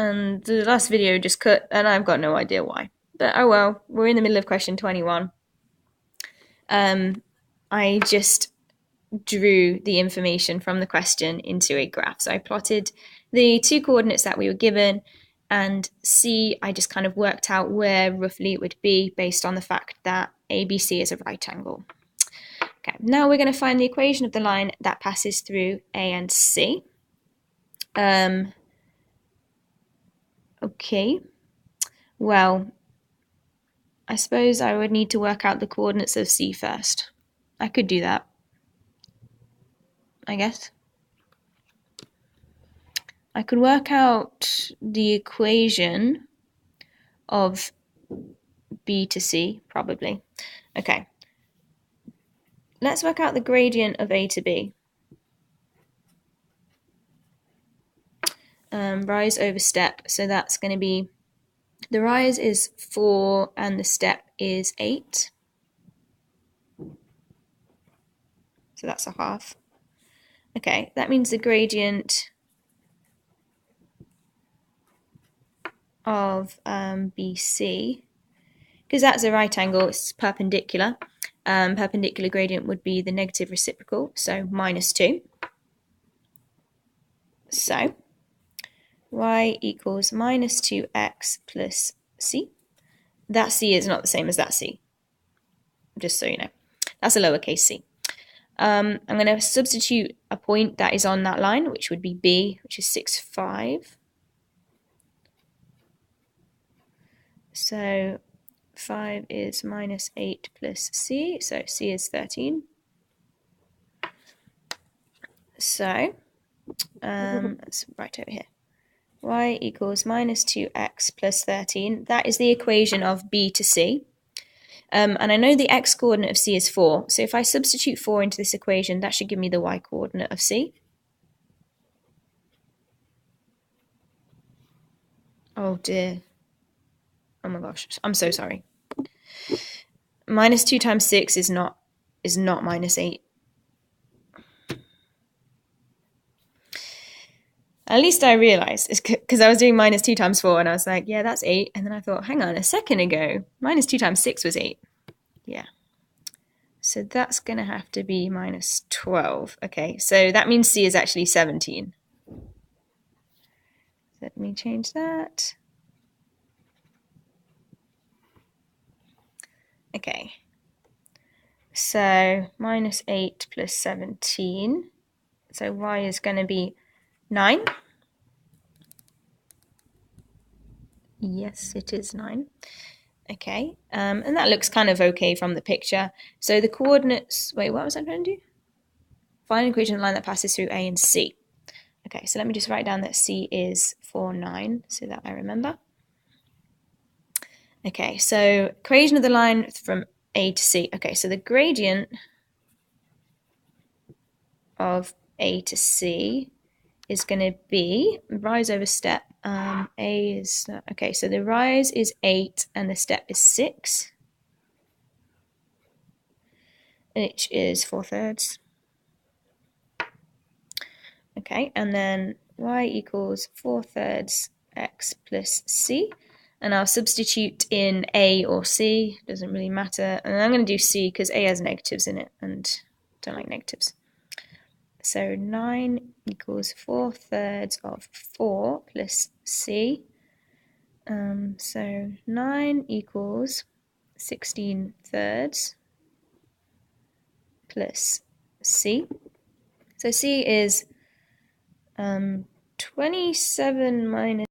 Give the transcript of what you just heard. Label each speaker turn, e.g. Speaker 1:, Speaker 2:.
Speaker 1: and the last video just cut, and I've got no idea why. But oh well, we're in the middle of question 21. I just drew the information from the question into a graph. So I plotted the two coordinates that we were given, and C, I just kind of worked out where roughly it would be based on the fact that ABC is a right angle. Okay, now we're going to find the equation of the line that passes through A and C. Okay, well, I suppose I would need to work out the coordinates of C first. I could do that, I guess. I could work out the equation of B to C, probably. Okay. Let's work out the gradient of A to B. Rise over step, so that's going to be, the rise is 4 and the step is 8. So that's a half. Okay, that means the gradient of BC, because that's a right angle, it's perpendicular. Perpendicular gradient would be the negative reciprocal, so -2. So y equals -2x plus c. That c is not the same as that c, just so you know. That's a lowercase c. I'm going to substitute a point that is on that line, which would be B, which is 6, 5. So 5 is -8 plus C, so C is 13. So let's write over here. Y equals -2x plus 13. That is the equation of B to C. And I know the x coordinate of C is 4. So if I substitute 4 into this equation, that should give me the y coordinate of C. Oh dear. Oh my gosh, I'm so sorry. -2 times 6 is not -8. At least I realized, it's because I was doing -2 times 4 and I was like, yeah, that's 8. And then I thought, hang on, a second ago, -2 times 6 was 8. Yeah. So that's going to have to be -12. Okay, so that means C is actually 17. Let me change that. Okay. So -8 plus 17. So y is going to be 9. Yes, it is 9. Okay, and that looks kind of okay from the picture. So the coordinates, wait, what was I trying to do? Find an equation of the line that passes through A and C. Okay, so let me just write down that C is 4, 9, so that I remember. Okay, so equation of the line from A to C. Okay, so the gradient of A to C is going to be rise over step. A is, okay, so the rise is 8 and the step is 6, which is 4/3. Okay, and then y equals 4/3 x plus c. And I'll substitute in A or C, doesn't really matter. And I'm going to do C because A has negatives in it and I don't like negatives. So 9 equals 4/3 of 4 plus C. So 9 equals 16/3 plus C. So C is 27 minus